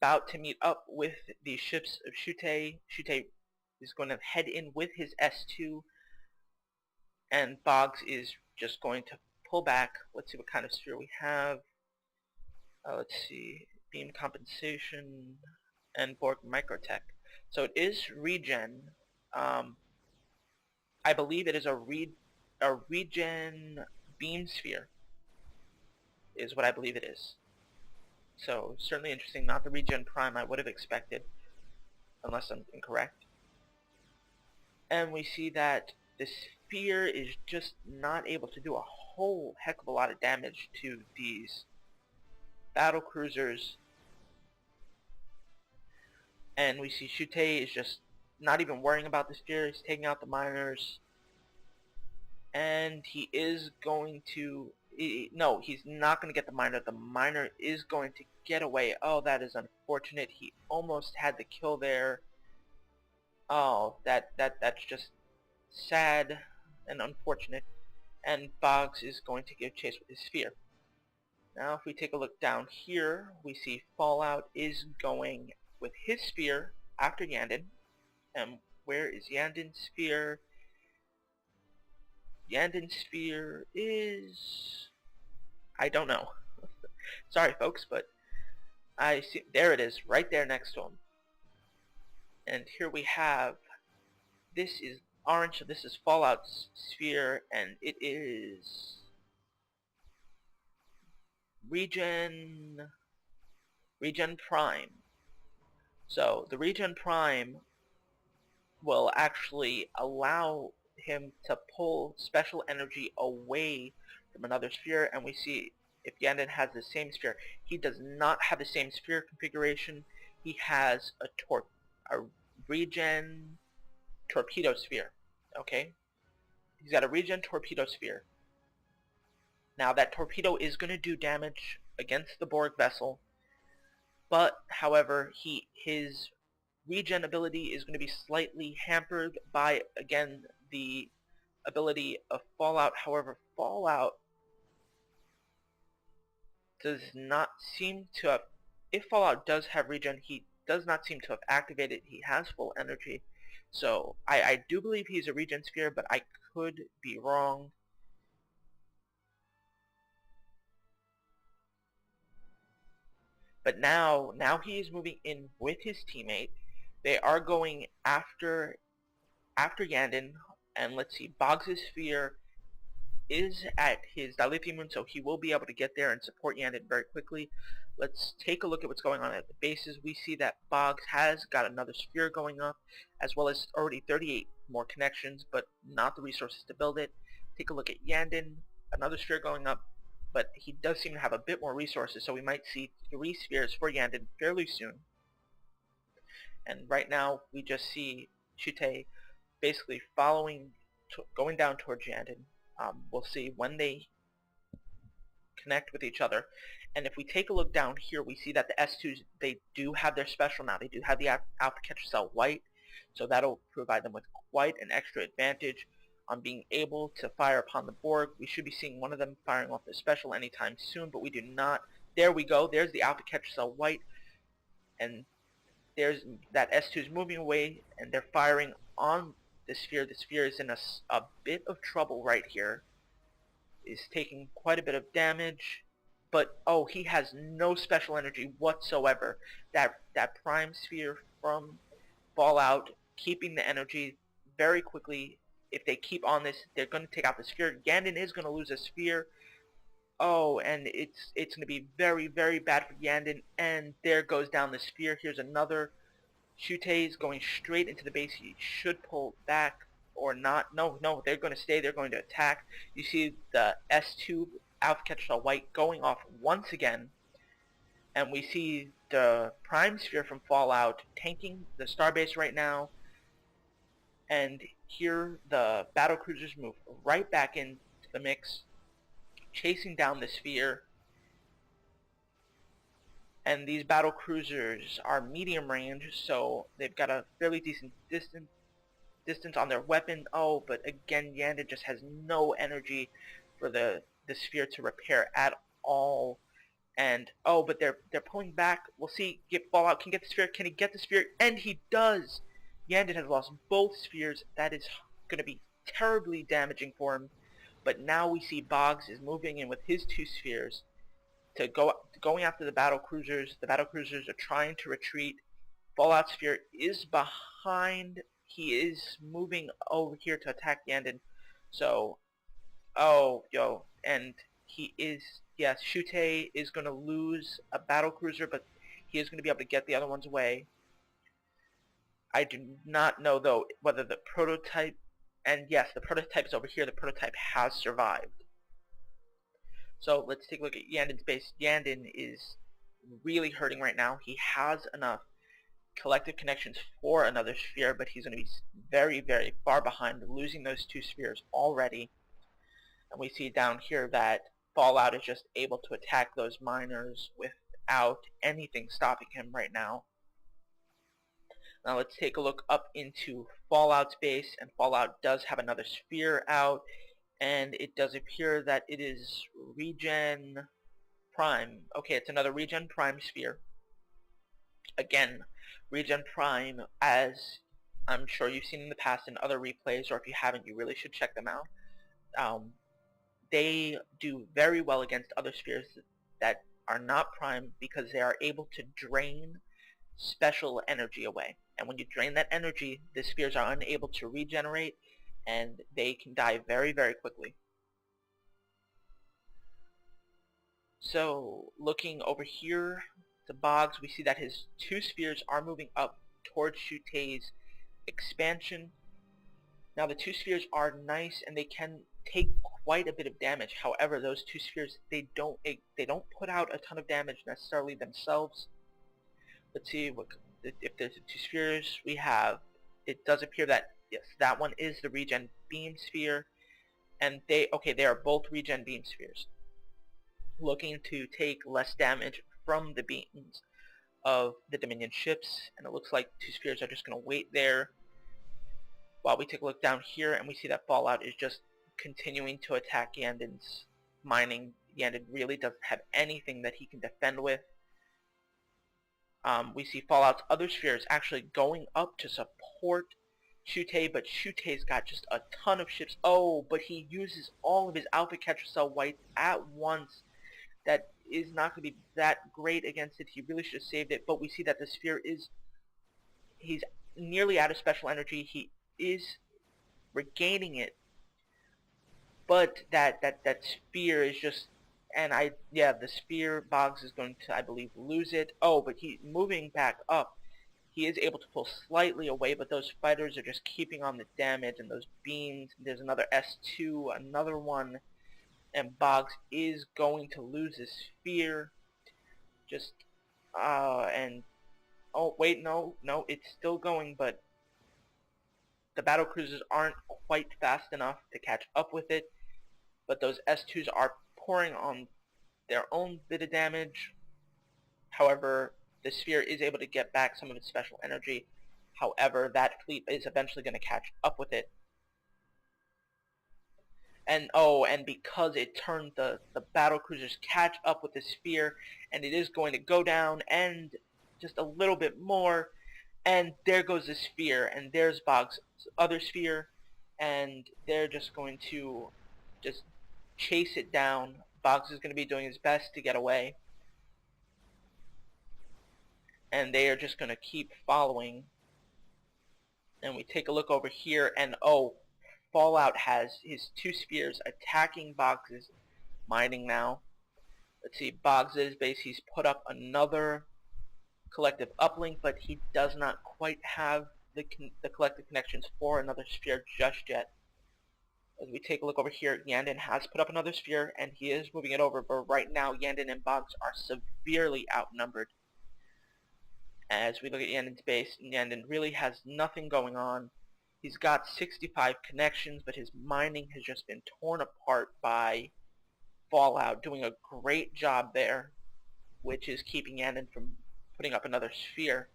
about to meet up with the ships of Sutee. Sutee is going to head in with his S2, and Boggz is just going to pull back. Let's see what kind of sphere we have. Let's see, beam compensation and Borg microtech. So it is regen. I believe it is a regen beam sphere is what I believe it is. So certainly interesting, not the regen prime I would have expected, unless I'm incorrect. And we see that the sphere is just not able to do a whole heck of a lot of damage to these battle cruisers. And we see Sutee is just not even worrying about the sphere. He's taking out the miners. And he is going to... no, he's not going to get the miner. The miner is going to get away. Oh, that is unfortunate. He almost had the kill there. Oh, that's just sad and unfortunate. And Boggz is going to give chase with his sphere. Now if we take a look down here, we see Fa11out is going with his sphere after Yandon. And where is Yandon's sphere? Yandon's sphere is... I don't know. Sorry folks, but I see... there it is, right there next to him. And here we have... this is orange, so this is Fa11out's sphere, and it is... Regen Prime. So the Regen Prime will actually allow him to pull special energy away from another sphere, and we see if Yandon has the same sphere. He does not have the same sphere configuration. He has a regen torpedo sphere. Okay? He's got a regen torpedo sphere. Now that torpedo is going to do damage against the Borg vessel, but however his regen ability is going to be slightly hampered by, again, the ability of Fa11out. However, Fa11out does not seem to have... if Fa11out does have regen, he does not seem to have activated. He has full energy. So I do believe he's a regen sphere, but I could be wrong. But now he is moving in with his teammate. They are going after Yandon, and let's see, Boggz' sphere is at his dilithium moon, so he will be able to get there and support Yandon very quickly. Let's take a look at what's going on at the bases. We see that Boggz has got another sphere going up, as well as already 38 more connections, but not the resources to build it. Take a look at Yandon, another sphere going up, but he does seem to have a bit more resources, so we might see 3 spheres for Yandon fairly soon. And right now, we just see Sutee basically going down towards Yandon. We'll see when they connect with each other. And if we take a look down here, we see that the S2s, they do have their special now. They do have the Alpha Catcher Cell White, so that'll provide them with quite an extra advantage on being able to fire upon the Borg. We should be seeing one of them firing off their special anytime soon, but we do not. There we go. There's the Alpha Catcher Cell White, and there's that S2 is moving away, and they're firing on the sphere. The sphere is in a bit of trouble right here. Is taking quite a bit of damage, but oh, he has no special energy whatsoever. That prime sphere from Fa11out, keeping the energy very quickly. If they keep on this, they're going to take out the sphere. Yandon is going to lose a sphere. Oh, and it's going to be very, very bad for Yandon. And there goes down the sphere. Here's another. Sutee is going straight into the base. He should pull back or not. No, they're going to stay. They're going to attack. You see the S2 Alpha Catcher Cell White going off once again. And we see the prime sphere from Fa11out tanking the starbase right now. And here the battle cruisers move right back into the mix, chasing down the sphere. And these battle cruisers are medium range, so they've got a fairly decent distance on their weapon. Oh, but again, Yandon just has no energy for the sphere to repair at all. And oh, but they're pulling back. We'll see. Get Fallout can get the sphere. Can he get the sphere? And he does. Yandon has lost both spheres. That is going to be terribly damaging for him. But now we see Boggz is moving in with his 2 spheres to going after the battle cruisers. The battle cruisers are trying to retreat. Fallout sphere is behind. He is moving over here to attack Yandon. So, oh, yo, and he is, yes, Sutee is going to lose a battle cruiser, but he is going to be able to get the other ones away. I do not know, though, whether the prototype, and yes, the prototype is over here. The prototype has survived. So let's take a look at Yandon's base. Yandon is really hurting right now. He has enough collective connections for another sphere, but he's going to be very, very far behind, losing those 2 spheres already. And we see down here that Fallout is just able to attack those miners without anything stopping him right now. Now let's take a look up into Fallout's base, and Fallout does have another sphere out, and it does appear that it is Regen Prime. Okay, it's another Regen Prime sphere. Again, Regen Prime, as I'm sure you've seen in the past in other replays, or if you haven't, you really should check them out. They do very well against other spheres that are not Prime because they are able to drain special energy away. And when you drain that energy, the spheres are unable to regenerate, and they can die very, very quickly. So, looking over here to Boggz, we see that his 2 spheres are moving up towards Sutee's expansion. Now, the 2 spheres are nice, and they can take quite a bit of damage. However, those 2 spheres, they don't put out a ton of damage necessarily themselves. Let's see if there's 2 spheres we have. It does appear that yes, that one is the Regen Beam sphere, and they are both Regen Beam spheres, looking to take less damage from the beams of the Dominion ships. And it looks like 2 spheres are just going to wait there while we take a look down here, and we see that Fallout is just continuing to attack Yandon's mining. Yandon really doesn't have anything that he can defend with. We see Fallout's other spheres actually going up to support Sutee, but Sutee's got just a ton of ships. Oh, but he uses all of his Alpha Catcher Cell whites at once. That is not going to be that great against it. He really should have saved it, but we see that the sphere he's nearly out of special energy. He is regaining it, but that sphere is just, and the sphere, Boggz is going to, I believe, lose it. Oh, but he's moving back up. He is able to pull slightly away, but those fighters are just keeping on the damage, and those beams. There's another S2, another one, and Boggz is going to lose his sphere. Just, and, oh, wait, no, it's still going, but the battle cruisers aren't quite fast enough to catch up with it, but those S2s are pouring on their own bit of damage. However, the sphere is able to get back some of its special energy. However, that fleet is eventually going to catch up with it. And and because it turned the battle cruisers catch up with the sphere, and it is going to go down and just a little bit more, and there goes the sphere, and there's Boggz's other sphere, and they're just going to just chase it down. Boggz is going to be doing his best to get away, and they are just going to keep following. And we take a look over here, and Fallout has his 2 spheres attacking Boggz's mining now. Let's see, Boggz's base, he's put up another collective uplink, but he does not quite have the collective connections for another sphere just yet. As we take a look over here, Yandon has put up another sphere, and he is moving it over, but right now Yandon and Boggz are severely outnumbered. As we look at Yandon's base, Yandon really has nothing going on. He's got 65 connections, but his mining has just been torn apart by Fallout, doing a great job there, which is keeping Yandon from putting up another sphere.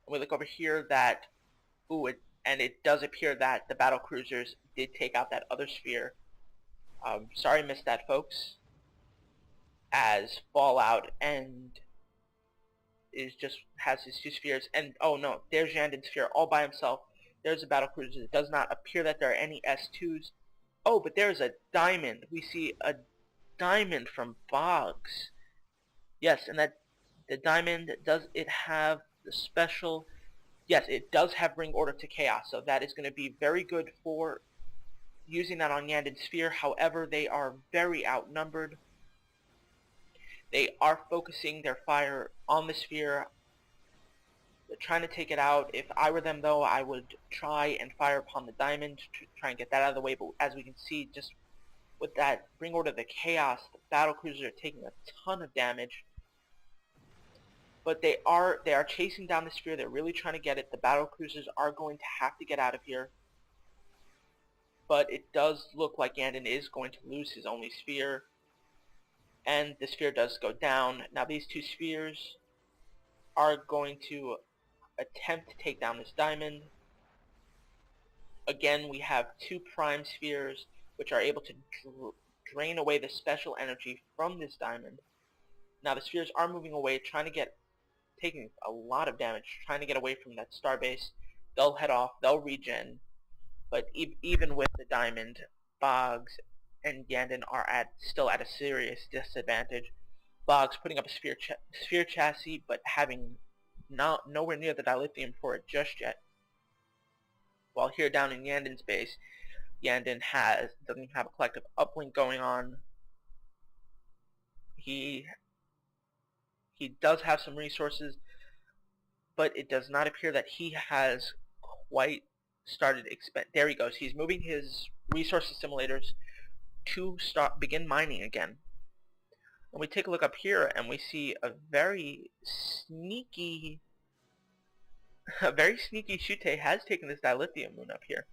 And we look over here that, it does appear that the battle cruisers did take out that other sphere. Sorry I missed that, folks. as Fa11out and has his 2 spheres. And oh no, there's Yandon's sphere all by himself. There's a battle cruiser. It does not appear that there are any S2s. Oh, but there's a diamond. We see a diamond from Boggz. Yes, and that the diamond, does it have the special? Yes, it does have Bring Order to Chaos, so that is going to be very good for using that on Yandon's sphere. However, they are very outnumbered. They are focusing their fire on the sphere. They're trying to take it out. If I were them, though, I would try and fire upon the diamond to try and get that out of the way. But as we can see, just with that Bring Order to Chaos, the battle cruisers are taking a ton of damage. But they are chasing down the sphere. They're really trying to get it. The battle cruisers are going to have to get out of here. But it does look like Yandon is going to lose his only sphere. And the sphere does go down. Now these 2 spheres are going to attempt to take down this diamond. Again, we have 2 prime spheres which are able to drain away the special energy from this diamond. Now the spheres are moving away, taking a lot of damage, trying to get away from that starbase. They'll head off, they'll regen, but even with the diamond, Boggz and Yandon are still at a serious disadvantage. Boggz putting up a sphere chassis, but having nowhere near the dilithium for it just yet. While here down in Yandon's base, Yandon doesn't have a collective uplink going on. He does have some resources, but it does not appear that he has quite started there he goes. He's moving his resource simulators to begin mining again. And we take a look up here and we see a very sneaky Sutee has taken this dilithium moon up here,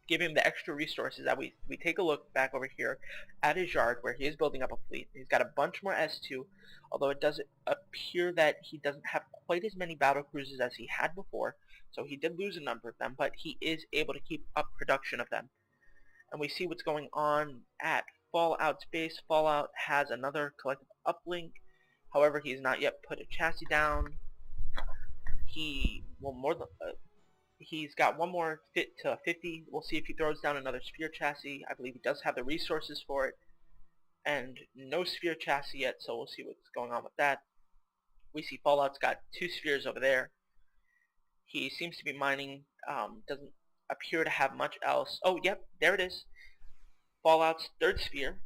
giving him the extra resources. That we take a look back over here at his yard where he is building up a fleet. He's got a bunch more S2, although it does appear that he doesn't have quite as many battle cruisers as he had before, so he did lose a number of them, but he is able to keep up production of them. And we see what's going on at Fa11out's base. Fa11out has another collective uplink, however he has not yet put a chassis down. He's got one more fit to 50. We'll see if he throws down another sphere chassis. I believe he does have the resources for it. And no sphere chassis yet, so we'll see what's going on with that. We see Fa11out's got 2 spheres over there. He seems to be mining. Doesn't appear to have much else. Oh, yep, there it is. Fa11out's 3rd sphere.